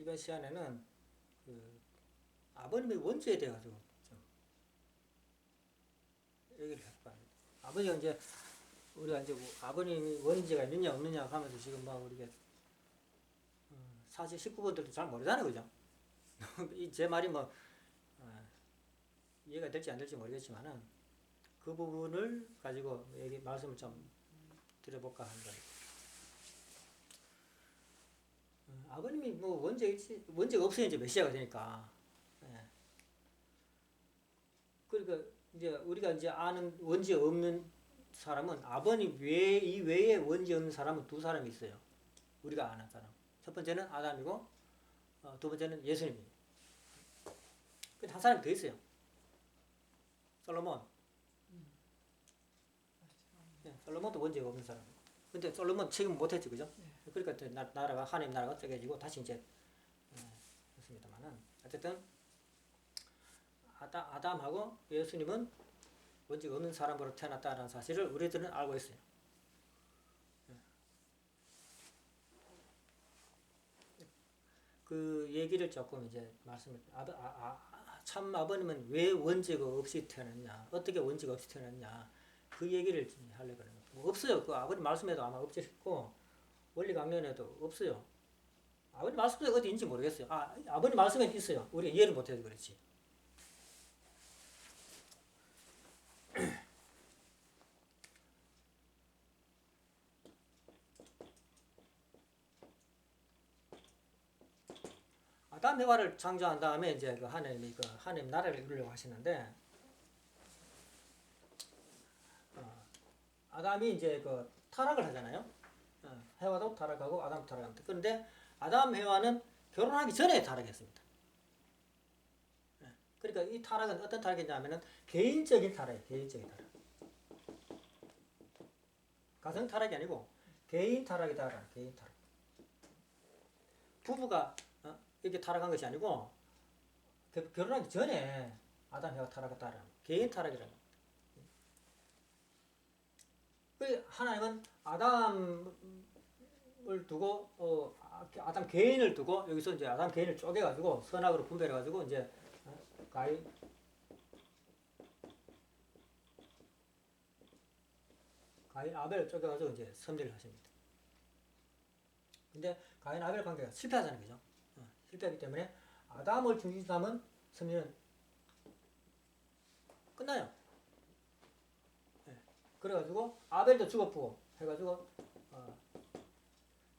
이번 시간에는 그 아버님의 원죄에 대해 가지고 좀 얘기를 해볼까 합니다. 아버지가 이제 우리가 이제 뭐 아버님이 원죄가 있느냐 없느냐 하면서 지금 막 우리가 사실 식구분들도 잘 모르잖아요, 그죠? 제 말이 뭐 이해가 될지 안 될지 모르겠지만은 그 부분을 가지고 말씀을 좀 드려볼까 합니다. 아버님이 뭐 원죄가 없어야 이제 메시아가 되니까. 예. 그러니까 이제 우리가 이제 아는 원죄 없는 사람은 아버님 이외에 원죄 없는 사람은 두 사람이 있어요. 우리가 아는 사람. 첫 번째는 아담이고 두 번째는 예수님이에요. 근데 한 사람이 더 있어요. 솔로몬. 네, 솔로몬도 원죄가 없는 사람. 근데 솔로몬 책임 못했지, 그죠? 네. 그러니까 나라가 하나님 나라가 쪼개지고 다시 이제 했습니다만은 어쨌든 아담하고 예수님은 원죄가 없는 사람으로 태어났다는 사실을 우리들은 알고 있어요. 그 얘기를 조금 이제 말씀을 참 아버님은 왜 원죄가 없이 태어났냐, 어떻게 원죄가 없이 태어났냐, 그 얘기를 하려고 하는 거예요. 뭐 없어요. 그 아버님 말씀에도 아마 없지 싶고 원리 강론에도 없어요. 아버님 말씀에 어디 있는지 모르겠어요. 아버님 말씀에 있어요. 우리가 이해를 못해서 그렇지. 아담 해와를 창조한 다음에 이제 그 하나님이 하나님 나라를 이루려고 하시는데 아담이 이제 그 타락을 하잖아요. 해와도 타락하고 아담도 타락합니다. 그런데 아담 해와는 결혼하기 전에 타락했습니다. 그러니까 이 타락은 어떤 타락이냐면은 개인적인 타락이에요. 개인적인 타락. 가정 타락이 아니고 개인 타락이다. 개인 타락. 부부가 이렇게 타락한 것이 아니고 결혼하기 전에 아담 해와 타락했다라는 개인 타락이라는 겁니다. 하나님은 아담을 두고 아담 개인을 두고 여기서 이제 아담 개인을 쪼개가지고 선악으로 분별해가지고 이제 가인 아벨을 쪼개가지고 이제 섭리를 하십니다. 근데 가인 아벨 관계가 실패하잖아요, 그죠? 실패하기 때문에 아담을 중심으로 삼은 섭리는 끝나요. 그래가지고 아벨도 죽었고 해가지고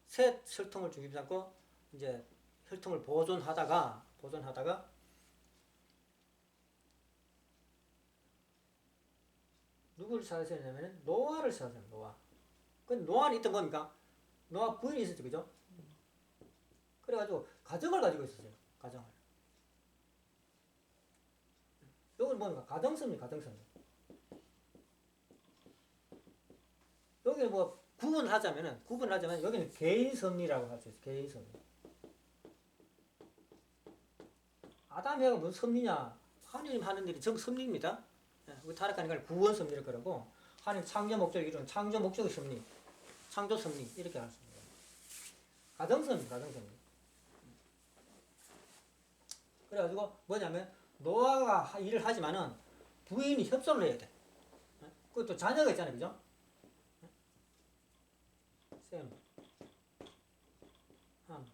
셋 혈통을 중심 삼고 이제 혈통을 보존하다가 누구를 찾으셨냐면 노아를 찾았어요. 노아. 근데 노아는 있던 겁니까? 노아 부인이 있었죠, 그죠? 그래가지고 가정을 가지고 있었어요. 가정을. 여기는 뭡니까? 가정섭리. 여기는 뭐 구분하자면 여기는 개인섭리라고 할 수 있어요. 개인섭리. 아담이가 무슨 섭리냐? 하나님 하는 일이 전부 섭리입니다. 우리 타락하는 걸 구원 섭리를 그러고 하나님 창조 목적을 이루는 창조 목적의 섭리, 창조 섭리 이렇게 할 수 있는 거예요. 가정섭리. 그래가지고 뭐냐면 노아가 일을 하지만은 부인이 협조를 해야 돼. 그것도 자녀가 있잖아요, 그죠? 셈, 함.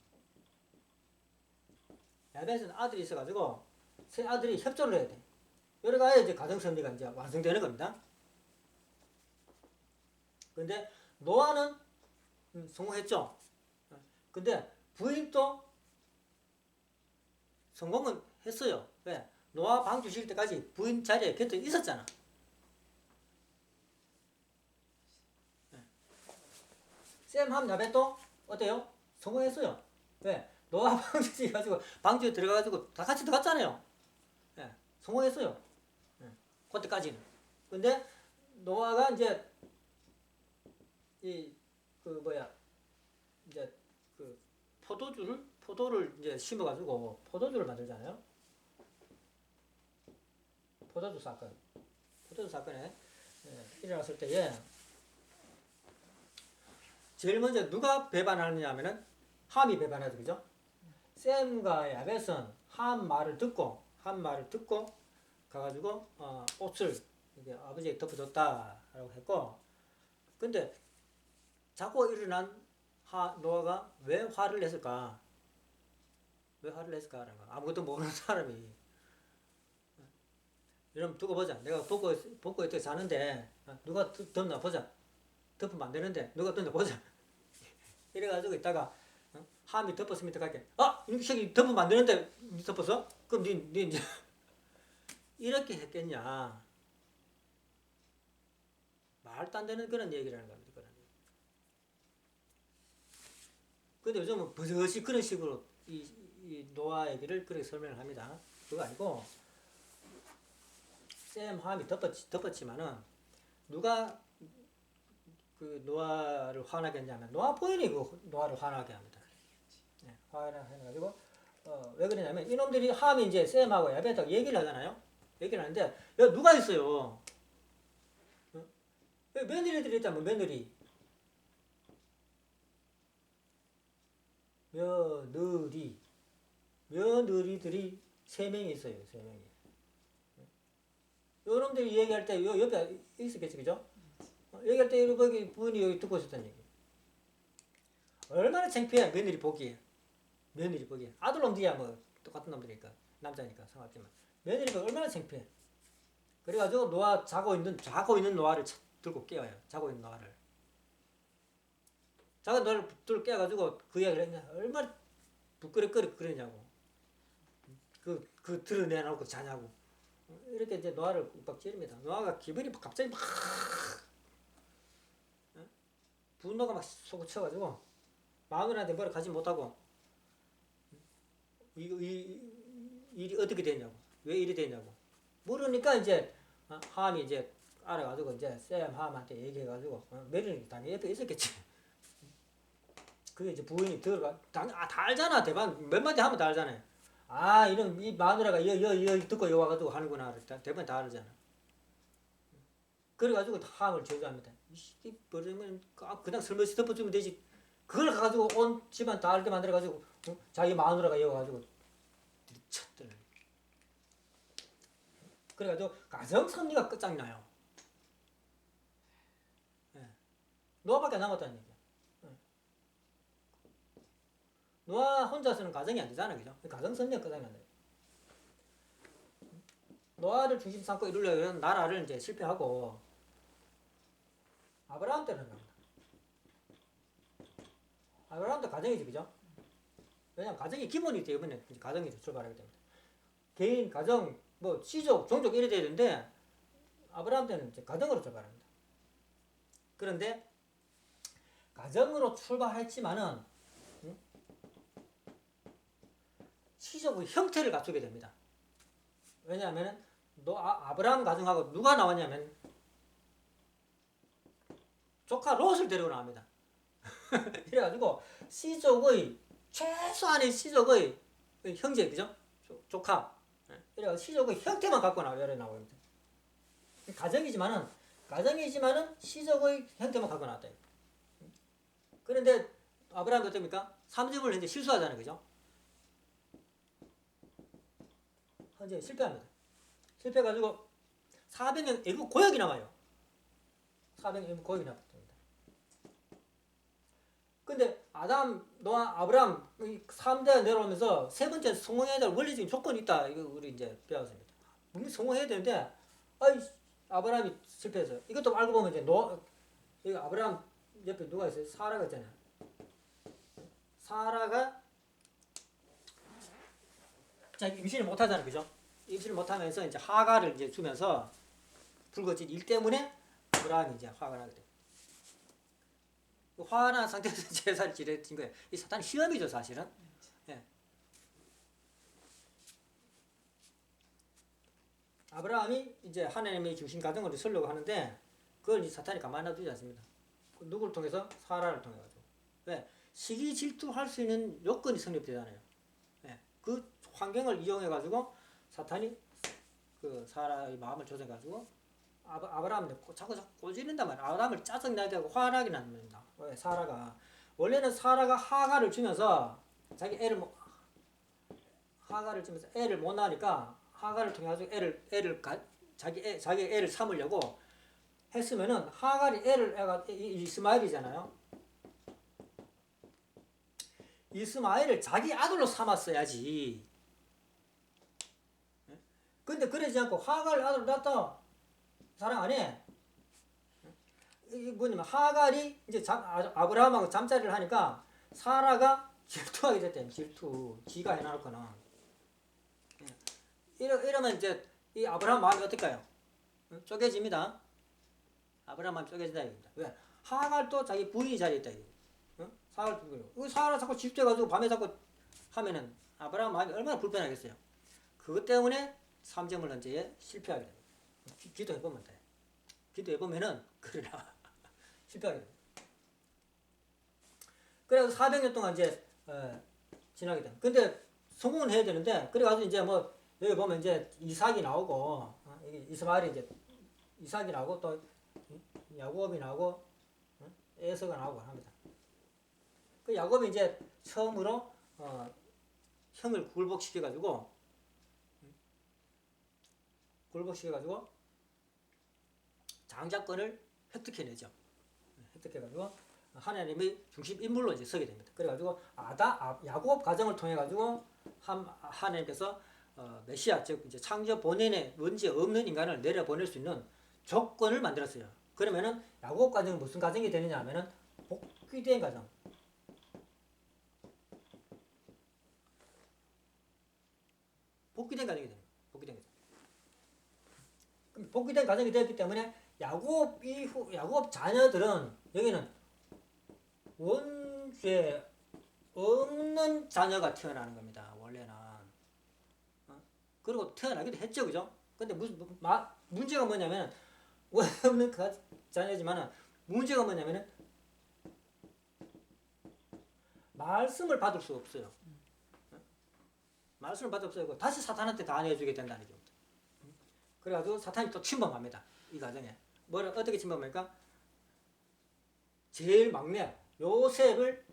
야벳은 아들이 있어가지고 세 아들이 협조를 해야 돼. 이래가야 이제 가정섭리가 이제 완성되는 겁니다. 근데 노아는 성공했죠. 근데 부인도 성공은 했어요. 왜? 노아 방 주실 때까지 부인 자리에 곁에 있었잖아. 셈, 함, 야벳도 어때요? 성공했어요. 왜? 노아 방 주셔가지고 방주에 들어가가지고 다 같이 들어갔잖아요. 성공했어요. 그때까지는. 근데 노아가 이제 이제 그 포도를 이제 심어가지고 포도주를 만들잖아요. 포도주 사건에 일어났을 때에 제일 먼저 누가 배반하느냐 하면은 함이 배반하죠, 그죠? 셈과 야벳은 함 말을 듣고 가가지고 옷을 이제 아버지에게 덮어줬다라고 했고, 근데 자고 일어난 노아가 왜 화를 냈을까? 왜 화를 냈을까라는 거. 아무것도 모르는 사람이. 여러분 두고 보자. 내가 벗고 이렇게 자는데 누가 덮나 보자. 덮으면 안 되는데 누가 덮나 보자. 이래가지고 있다가 함이 덮었으면 어떡할게. 이 새끼 덮으면 안 되는데 니 덮었어? 그럼 니 이제 이렇게 했겠냐. 말도 안 되는 그런 얘기라는 겁니다. 근데 요즘은 버젓이 그런 식으로 이 노아 얘기를 그렇게 설명을 합니다. 그거 아니고 셈, 함이 덮었지만은 누가 그 노아를 화나게 했냐면 노아 부인이 그 노아를 화나게 합니다. 네, 화나게 해가지고 왜 그러냐면 이놈들이 함이 이제 셈하고 야벳하고 얘기를 하잖아요. 얘기를 하는데 야 누가 있어요? 며느리들이 있다면 며느리들이 3명이 있어요. 3명이. 요놈들이 얘기할 때 요 옆에 있었겠지, 그죠? 얘기할 때 여기 부인이 여기 듣고 있었다는 얘기. 얼마나 창피해, 며느리 보기에. 아들놈들이야 뭐 똑같은 놈들이니까, 남자니까 상관없지만 며느리가 얼마나 창피해. 그래가지고 노아 자고 있는 노아를 들고 깨워요. 자고 있는 노아를 들고 깨워가지고 그 이야기를 했냐. 얼마나 부끄럽냐고. 그 드러내놓고 자냐고. 이렇게 이제 노아를 막 찌릅니다. 노아가 기분이 갑자기 막 분노가 막 솟구쳐가지고 마누라한테 뭐라 가지 못하고 일이 어떻게 됐냐고, 왜 이리 됐냐고 물으니까 이제 함이 이제 알아가지고 이제 쌤 함한테 얘기해가지고 메리는 당연히 옆에 있었겠지. 그게 이제 부인이 들어가 다 알잖아. 대반 몇 마디 하면 다 알잖아요. 이런 이 마누라가 여 듣고 여 와가지고 하는구나. 대부분 다 알잖아. 그래가지고 함을 저주합니다. 이 버리면 그냥 설거지 덮어주면 되지. 그걸 가지고 온 집안 다 알게 만들어가지고 자기 마누라가 여가지고 들이쳤더라. 그래가지고 가정 섭리가 끝장나요. 노아밖에 남았다는 얘기야. 노아 혼자서는 가정이 안 되잖아, 그죠? 가정 섭리가 끝장난다. 노아를 중심 삼고 이루려면 나라를 이제 실패하고 아브라함 때는 갑니다. 아브라함도 가정이지, 그죠? 왜냐면 가정이 기본이 되면 가정이 출발하게 됩니다. 개인, 가정, 뭐 시족, 종족 이래 돼야 되는데 아브라함 때는 이제 가정으로 출발합니다. 그런데 가정으로 출발했지만은 시족의 형태를 갖추게 됩니다. 왜냐하면 아브라함 가정하고 누가 나왔냐면 조카 롯을 데리고 나옵니다. 이래가지고 시족의 최소한의 시족의 형제, 그죠? 조카. 이래가지고 시족의 형태만 갖고 나옵니다. 가정이지만은 시족의 형태만 갖고 나왔다. 그런데 아브라함이 어떻습니까? 3점을 이제 실수하잖아요, 그죠? 현재 실패합니다. 실패해가지고 400년 애국 고역이 남아요. 400년 애국 고역이 남습니다. 근데 아담, 노아, 아브라함 3대가 내려오면서 세 번째 성공해야 될 원리적인 조건이 있다. 이거 우리 이제 배웠습니다. 분명히 성공해야 되는데 아브라함이 실패해서 이것도 알고 보면 이제 이거 아브라함 옆에 누가 있어요? 사라가 있잖아요. 사라가 임신을 못하잖아요, 그죠? 임신을 못하면서 이제 하가를 이제 주면서 불거진 일 때문에 아브라함이 이제 화가 나게 돼요. 화난 상태에서 제사를 지내진 거예요. 이 사탄 시험이죠, 사실은. 예. 아브라함이 이제 하나님의 중심 가정으로 서려고 하는데 그걸 이제 사탄이 가만히 놔두지 않습니다. 누구를 통해서? 사라를 통해 가지고. 왜? 시기 질투할 수 있는 요건이 성립되잖아요. 예. 그 환경을 이용해 가지고 사탄이 그 사라의 마음을 조정해 가지고 아브라함을 자꾸 꼬지른단 말이야. 아브라함을 짜증나게 하고 화나게 납니다. 왜? 사라가 원래는 사라가 하가를 주면서 자기 애를 하가를 지면서 애를 못 낳으니까 하가를 통해 가지고 자기 애를 삼으려고 했으면은 하갈이 애가 이스마엘이잖아요. 이스마엘을 자기 아들로 삼았어야지. 근데 그러지 않고 하갈을 아들로 낳았다. 사랑 안 해. 이게 뭐냐면 하갈이 이제 아브라함하고 잠자리를 하니까 사라가 질투하게 됐대요. 질투. 지가 해놔놓고는. 이러면 이제 이 아브라함 마음이 어떨까요? 쪼개집니다. 아브라함 마음이 쪼개진다 이겁니다. 왜? 하갈도 자기 부인이 자리에 있다 이거. 사갈 두고 사라 자꾸 집중해가지고 밤에 자꾸 하면은 아브라함 마음이 얼마나 불편하겠어요. 그것 때문에 3점 헌제에 실패하게 됩니다. 기도해보면 돼. 기도해보면은 그러나 실패하게 됩니다. 그래서 400년 동안 이제 지나게 됩니다. 근데 성공은 해야 되는데 그래가지고 이제 뭐 여기 보면 이제 이삭이 나오고 이스마엘이 이제 이삭이 나오고 또 야곱이 나오고 에서가 나오고 합니다. 그 야곱이 이제 처음으로 형을 굴복시켜가지고 장자권을 획득해내죠. 획득해가지고 하나님의 중심 인물로 이제 서게 됩니다. 그래가지고 야곱 가정을 통해 가지고 하나님께서 메시아 즉 이제 창조 본연의 원죄 없는 인간을 내려보낼 수 있는 조건을 만들었어요. 그러면은 야곱 가정은 무슨 가정이 되느냐 하면은 복귀된 가정. 복귀된 가정이 됩니다. 복귀된 가정. 그럼 복귀된 가정이 되었기 때문에 야곱 자녀들은 여기는 원죄 없는 자녀가 태어나는 겁니다. 원래는. 그리고 태어나기도 했죠, 그죠? 근데 문제가 뭐냐면 원 없는 자녀지만은 문제가 뭐냐면은 말씀을 받을 수 없어요. 말씀을 받을 수 없어요. 다시 사탄한테 다 내주게 된다는 얘기입니다. 그래가지고 사탄이 또 침범합니다. 이 가정에. 어떻게 침범합니까? 제일 막내 요셉을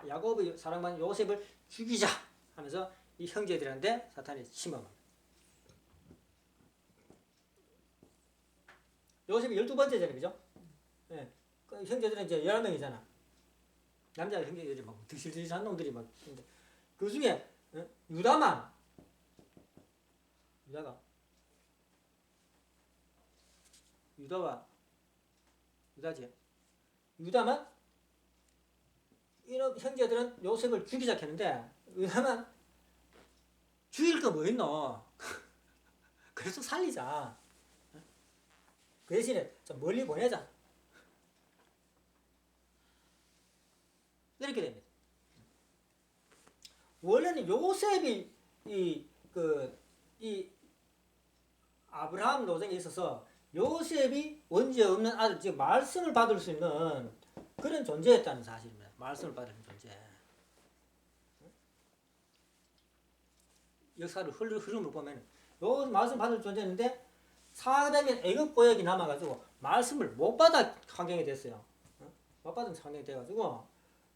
야곱이 사랑받는 요셉을 죽이자 하면서 이 형제들한테 사탄이 침범합니다. 요셉이 12번째잖아요. 그죠? 예. 그 형제들은 이제 11명이잖아. 남자 형제들이 막 드실드실한 놈들이 막 있는데 그 중에 유다가 유다만 이런 형제들은 요셉을 죽이자 했는데 유다만 죽일 거 뭐 있노? 그래서 살리자. 그 대신에 좀 멀리 보내자. 이렇게 됩니다. 원래는 요셉이 이 아브라함 노정에 있어서 요셉이 원죄 없는 아들, 즉 말씀을 받을 수 있는 그런 존재였다는 사실입니다. 말씀을 받는 존재. 역사를 흐름을 보면 요 말씀 받을 존재였는데 사대면 애굽 보역이 남아가지고 말씀을 못 받아 환경이 됐어요. 못 받은 환경이 돼가지고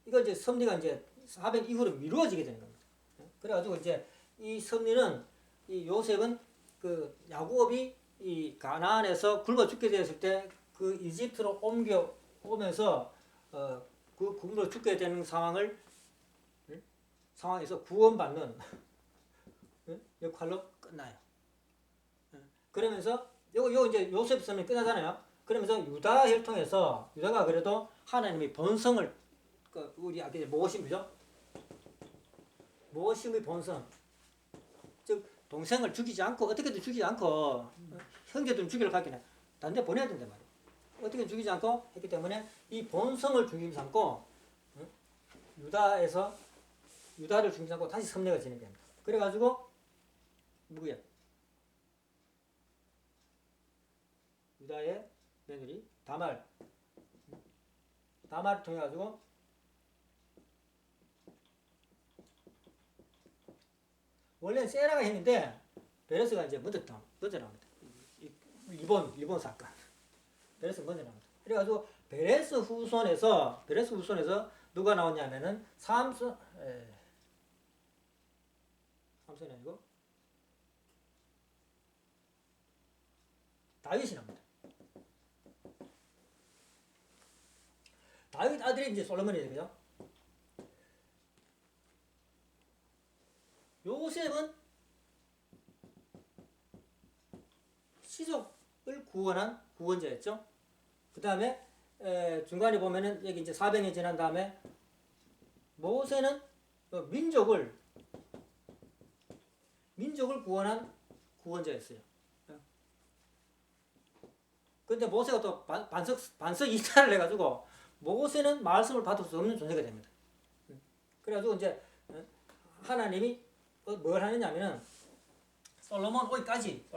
이거 이제 섭리가 이제 400 이후로 미루어지게 되는 겁니다. 그래가지고 이제 이 섭리는 이 요셉은 그 야곱이 이 가나안에서 굶어 죽게 되었을 때 그 이집트로 옮겨 오면서 그 굶어 죽게 되는 상황에서 구원받는 역할로 끝나요. 그러면서 요 이제 요셉 섭리 끝나잖아요. 그러면서 유다 혈통에서 유다가 그래도 하나님의 본성을 우리 아까 모심이죠. 모심의 본성. 즉 동생을 죽이지 않고 어떻게든 죽이지 않고 형제들은 죽이려 하기는 단대 보내야 된단 말이에요. 어떻게든 죽이지 않고 했기 때문에 이 본성을 중심 삼고 유다를 중심 삼고 다시 섭리가 진행됩니다. 그래가지고 누구야? 유다의 며느리 다말을 통해 가지고 원래는 세라가 했는데 베레스가 이제 먼저 나옵니다. 일본 사건. 베레스 먼저 나옵니다. 그래가지고 베레스 후손에서 누가 나오냐면은 삼손이 아니고 다윗이 나옵니다. 다윗 아들이 이제 솔로몬이 되죠. 요셉은 시족을 구원한 구원자였죠. 그 다음에 중간에 보면은 여기 이제 400년 지난 다음에 모세는 민족을 구원한 구원자였어요. 근데 모세가 또 반석 이탈을 해가지고 모세는 말씀을 받을 수 없는 존재가 됩니다. 그래가지고 이제 하나님이 뭘 하느냐면은 솔로몬 오기까지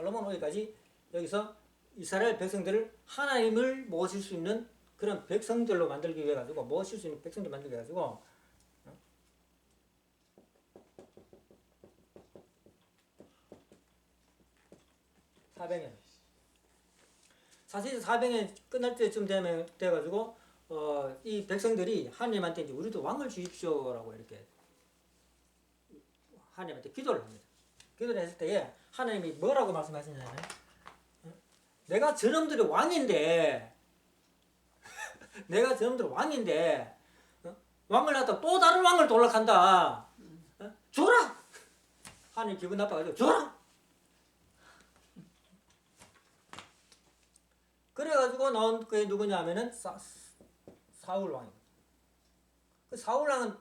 여기서 이스라엘 백성들을 하나님을 모실 수 있는 그런 백성들로 만들기 위해 가지고 모실 수 있는 백성들 만들기 위해 가지고 400년. 사실 400년 끝날 때쯤 돼가지고 이 백성들이 하나님한테 이제 우리도 왕을 주십시오라고 이렇게 하나님한테 기도를 합니다. 기도를 했을 때에 하나님이 뭐라고 말씀하시냐면 내가 저놈들의 왕인데 왕을 갖다 또 다른 왕을 돌락한다. 줘라. 하나님 기분 나빠가지고 줘라. 그래가지고 나온 그게 누구냐 하면은 사울 왕입니다. 그 사울 왕은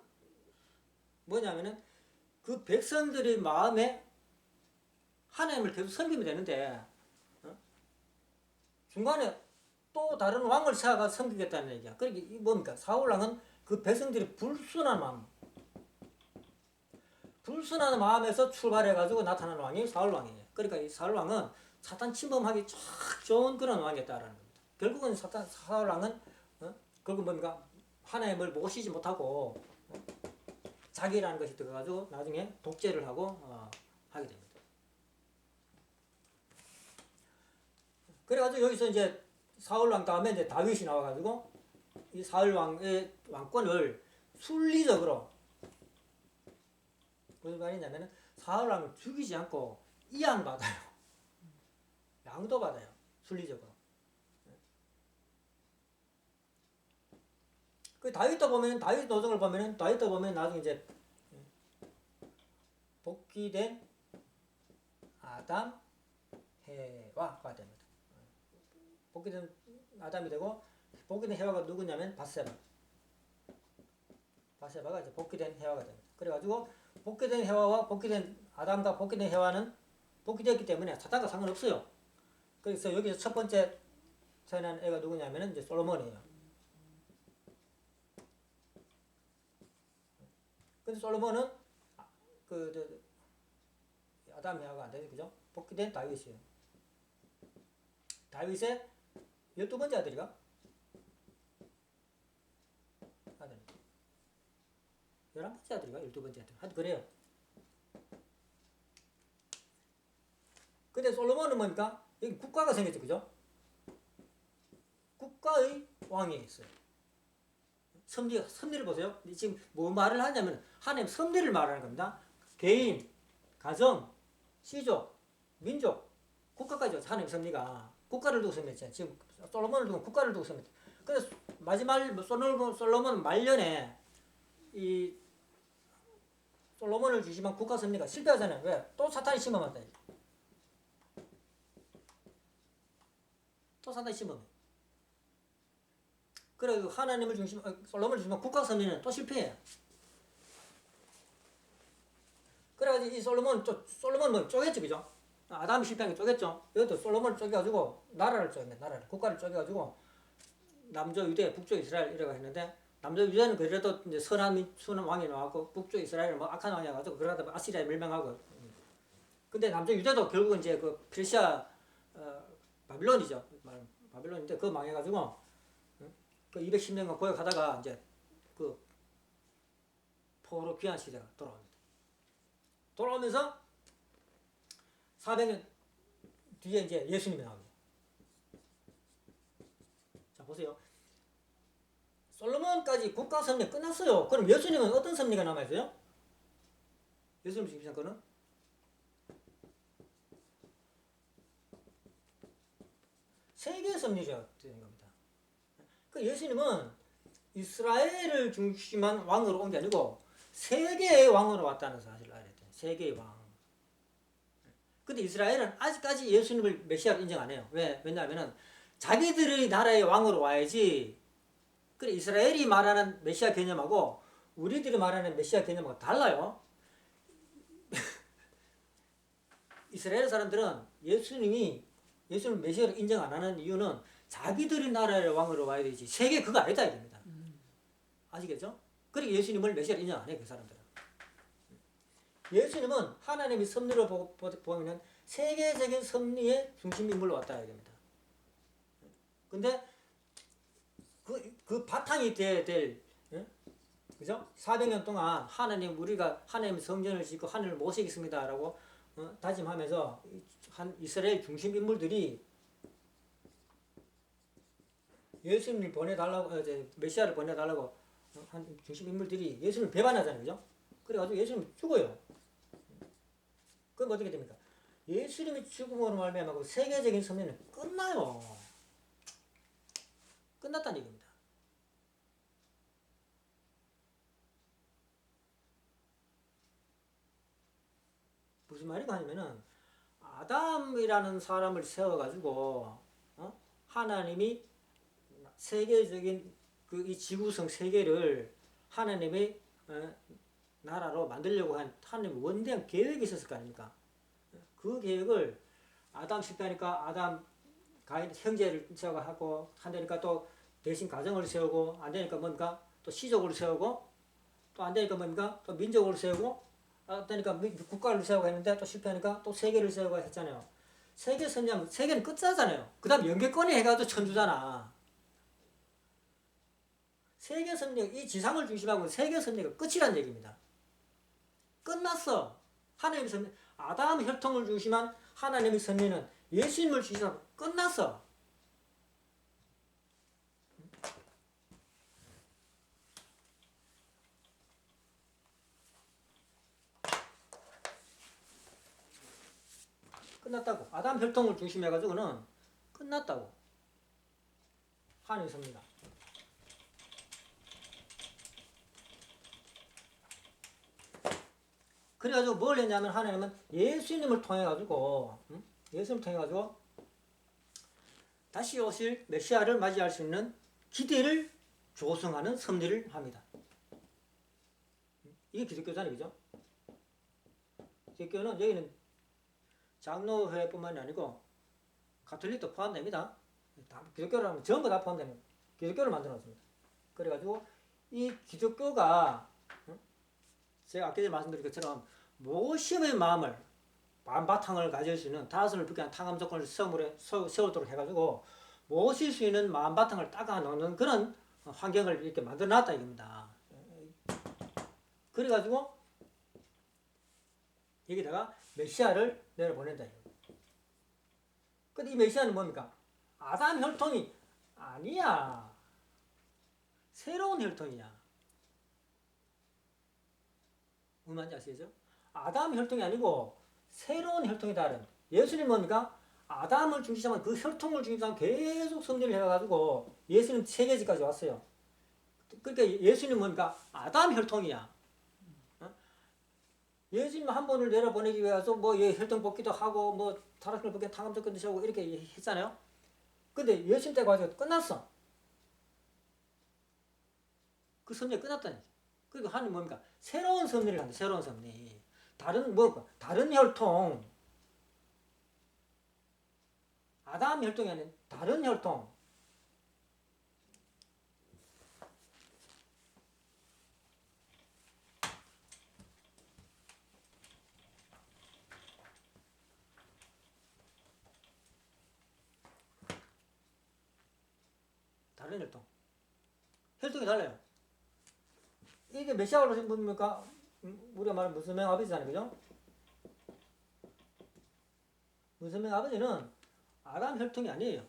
뭐냐면은 그 백성들의 마음에 하나님을 계속 섬기면 되는데 중간에 또 다른 왕을 찾아가 섬기겠다는 얘기야. 그러니까 뭡니까? 사울 왕은 그 백성들이 불순한 마음에서 출발해가지고 나타난 왕이 사울 왕이에요. 그러니까 이 사울 왕은 사탄 침범하기 쫙 좋은 그런 왕이었다라는 겁니다. 결국은 사울 왕은 결국 뭡니까? 하나님을 모시지 못하고 자기라는 것이 들어가지고 나중에 독재를 하고 하게 됩니다. 그래가지고 여기서 이제 사울 왕 다음에 이제 다윗이 나와가지고 이 사울 왕의 왕권을 순리적으로 무슨 말이냐면은 사울 왕을 죽이지 않고 이양받아요. 양도 받아요. 순리적으로. 그 다윗 노정을 보면은 나중에 이제 복귀된 아담, 해와가 됩니다. 복귀된 아담이 되고 복귀된 해와가 누구냐면 바세바가 이제 복귀된 해와가 됩니다. 그래가지고 복귀된 해와와 복귀된 아담과 복귀된 해와는 복귀되었기 때문에 사탄과 상관없어요. 그래서 여기서 첫 번째 태어난 애가 누구냐면은 이제 솔로몬이에요. 근데 솔로몬은 아담 해와가 안 되죠, 그죠? 복귀된 다윗이에요. 다윗의 12번째 아들이가? 아들. 11번째 아들이가? 12번째 아들. 하여튼 그래요. 근데 솔로몬은 뭡니까? 여기 국가가 생겼죠, 그죠? 국가의 왕이 있어요. 섭리를 보세요. 지금 뭐 말을 하냐면 하나님 섭리를 말하는 겁니다. 개인, 가정, 시족, 민족, 국가까지 하나님 섭리가 국가를 두고 섭리했잖아요. 지금 솔로몬을 두고 국가를 두고 섭리했죠. 그래서 마지막 솔로몬 말년에 이 솔로몬을 주시면 국가 섭리가 실패하잖아요. 왜? 또 사탄이 침범한다. 또 사탄이 침범해. 그래서 하나님을 솔로몬을 주시면 국가 섭리는 또 실패해요. 그래가지고 이 솔로몬은 쪼갰죠, 그죠? 아담이 실패한 게 쪼갰죠. 이것도 솔로몬을 쪼개가지고 국가를 쪼개가지고 남쪽 유대, 북쪽 이스라엘 이라고 했는데 남쪽 유대는 그래도 이제 선한 왕이 나왔고 북쪽 이스라엘은 뭐 악한 왕이 나와서 그러다 아시리아에 멸망하고. 근데 남쪽 유대도 결국은 이제 그 페르시아 바빌론이죠. 바빌론인데 그거 망해가지고 그 210년간 고역하다가 이제 그 포로 귀환 시대가 돌아옵니다. 돌아오면서 400년 뒤에 이제 예수님이 나옵니다. 자, 보세요. 솔로몬까지 국가 섭리 끝났어요. 그럼 예수님은 어떤 섭리가 남아있어요? 예수님 지키신 거는 세계 섭리가 되는 겁니다. 그 예수님은 이스라엘을 중심한 왕으로 온 게 아니고 세계의 왕으로 왔다는 사실을 알아야 돼요. 세계의 왕. 근데 이스라엘은 아직까지 예수님을 메시아로 인정 안 해요. 왜냐하면 자기들의 나라의 왕으로 와야지. 그래 이스라엘이 말하는 메시아 개념하고 우리들이 말하는 메시아 개념하고 달라요. 이스라엘 사람들은 예수님을 메시아로 인정 안 하는 이유는 자기들의 나라의 왕으로 와야 되지 세계 그거 아니다 이겁니다. 아시겠죠? 그러니까 예수님을 메시아로 인정 안 해요. 그 사람들은. 예수님은 하나님의 섭리를 보면 세계적인 섭리의 중심 인물로 왔다 이겁니다. 근데 그 바탕이 돼야 될 그죠? 400년 동안 우리가 하나님 성전을 짓고 하늘을 모시겠습니다라고 다짐하면서 이스라엘 중심 인물들이 예수님을 보내달라고 메시아를 보내달라고 한 중심 인물들이 예수님을 배반하잖아요. 그죠? 그래가지고 예수님이 죽어요. 그럼 어떻게 됩니까? 예수님이 죽음으로 말미암아 세계적인 섭리는 끝나요. 끝났다는 얘기입니다. 무슨 말이가 아니면은 아담이라는 사람을 세워가지고 하나님이 세계적인 이 지구성 세계를 하나님의 나라로 만들려고 한 하나님의 원대한 계획이 있었을 거 아닙니까? 그 계획을 아담 실패하니까 아담 가인 형제를 세워하고 한다니까 또 대신 가정을 세우고 안 되니까 뭡니까? 또 시족을 세우고 또 안 되니까 뭡니까? 또 민족을 세우고 안 되니까 국가를 세우고 했는데 또 실패하니까 또 세계를 세우고 했잖아요. 세계 선장 세계는 끝자잖아요. 그 다음 연계권이 해가지고 천주잖아. 세계 섭리가 이 지상을 중심하고 세계 섭리가 끝이란 얘기입니다. 끝났어. 하나님의 섭리, 아담 혈통을 중심한 하나님의 섭리는 예수님을 중심하고 끝났어. 끝났다고. 아담 혈통을 중심해가지고는 끝났다고. 하나님의 섭리가. 그래가지고 뭘 했냐면 하나님은 예수님을 통해가지고 다시 오실 메시아를 맞이할 수 있는 기대를 조성하는 섭리를 합니다. 이게 기독교잖아요. 그죠? 기독교는 여기는 장로회뿐만이 아니고 가톨릭도 포함됩니다. 기독교를 하면 전부 다 포함되는 기독교를 만들어 놨습니다. 그래가지고 이 기독교가 제가 아까 전에 말씀드린 것처럼 모심의 마음을 바탕을 가질 수 있는 다섯을 붙게 한 탕감 조건을 세우도록 해가지고 모실 수 있는 마음 바탕을 닦아 놓는 그런 환경을 이렇게 만들어 놨다 이겁니다. 그래가지고 여기다가 메시아를 내려보낸다. 근데 이 메시아는 뭡니까? 아담 혈통이 아니야. 새로운 혈통이야. 무슨 말인지 아시겠죠? 아담 혈통이 아니고 새로운 혈통이다. 예수님 뭡니까? 아담을 중심으로 그 혈통을 중심으로 계속 섭리를 해가지고 예수님 세계지까지 왔어요. 그러니까 예수님 뭡니까? 아담 혈통이야. 예수님 한 번을 내려보내기 위해서 혈통 뽑기도 하고 타락을 뽑기 탕감 조건도 세우고 이렇게 했잖아요. 근데 예수님 때 가지고 끝났어. 그 섭리가 끝났다니. 그리고 하나님 뭡니까? 새로운 섭리를 한다. 새로운 섭리. 다른 혈통. 아담 혈통이 아닌 다른 혈통. 다른 혈통. 혈통이 달라요. 이게 메시아로 오신 분입니까? 우리가 말하는 무스명 아버지잖아요. 그죠? 무스명 아버지는 아담 혈통이 아니에요.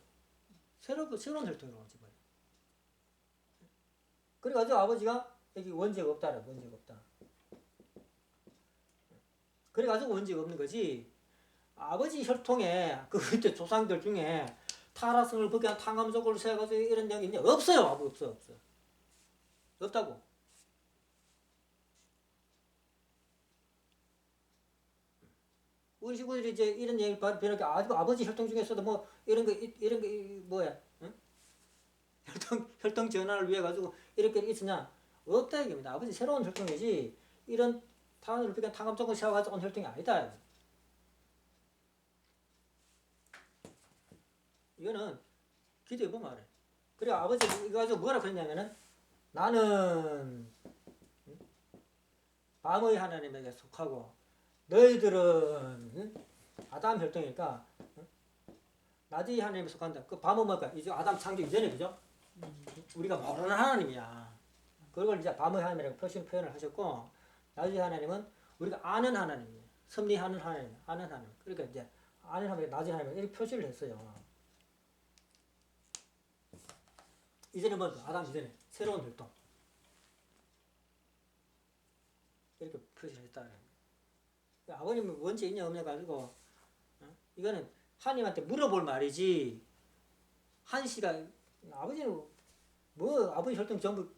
새로운 혈통으로 온 거예요. 그래가지고 아버지가 여기 원죄가 없다. 원죄가 없다. 그래가지고 원죄가 없는 거지. 아버지 혈통에 그 그때 조상들 중에 타락성을 벗겨난 탕감적으로 세워가지고 이런 내용이 있냐? 없어요. 없어. 없다고. 우리 친구들이 이제 이런 얘기를 배우니까 아버지 혈통 중에서도 뭐 이런 거 뭐야? 응? 혈통 전환을 위해 가지고 이렇게 있으냐? 없다 이겁니다. 아버지 새로운 혈통이지 이런 타원을 벗겨난 탕감적으로 세워가지고 온 혈통이 아니다. 이거는 기도해보면 알아요. 그래 아버지 이거 가지고 뭐라 그랬냐면은 나는 밤의 하나님에게 속하고 너희들은 아담 혈통이니까 낮의 하나님에 속한다. 그 밤은 뭘까? 이제 아담 창조 이전에 그죠? 우리가 모르는 하나님이야. 그걸 이제 밤의 하나님이라고 표현을 하셨고 낮의 하나님은 우리가 아는 하나님이에요. 섭리하는 하나님, 아는 하나님. 그러니까 이제 아는 하나님, 낮의 하나님 이렇게 표시를 했어요. 이제는 뭐 아담 이전에 새로운 혈통 이렇게 표시를 했다. 아버님은 원죄 있냐 없냐 가지고 이거는 하나님한테 물어볼 말이지. 한시가 아버지는 뭐 아버지 혈통 전부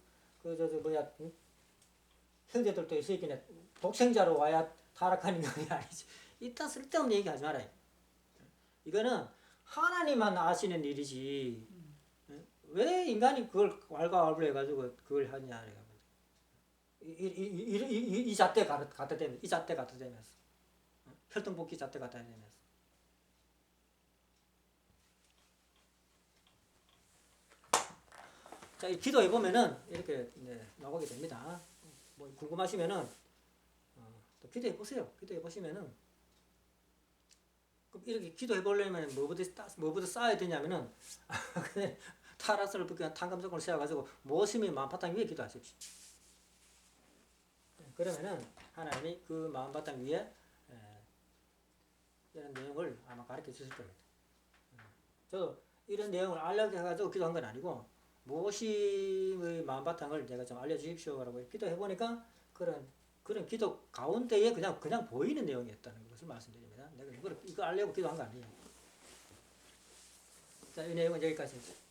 형제들도 있으니까 독생자로 와야 타락하는 게 아니지. 이따 쓸데없는 얘기 하지 말아요. 이거는 하나님만 아시는 일이지. 왜 인간이 그걸 왈가왈부 해가지고 그걸 하냐. 이 잣대 갖다 대면서, 이 잣대 갖다 대면서, 혈통복귀 잣대 갖다 대면서. 자, 이 기도해 보면은 이렇게 나오게 됩니다. 뭐 궁금하시면은 또 기도해 보세요. 기도해 보시면은 이렇게 기도해 보려면 뭐부터 쌓아야 되냐면은 타락성을 벗겨난 탕감성을 세워가지고 모심의 마음바탕 위에 기도하십시오. 그러면은 하나님이 그 마음바탕 위에 이런 내용을 아마 가르쳐 주실 겁니다. 저도 이런 내용을 알려고 해가지고 기도한 건 아니고 모심의 마음바탕을 제가 좀 알려주십시오라고 기도해 보니까 그런 기도 가운데에 그냥 보이는 내용이었다는 것을 말씀드립니다. 내가 이거 알려고 기도한 거 아니에요. 자, 이 내용은 여기까지입니다.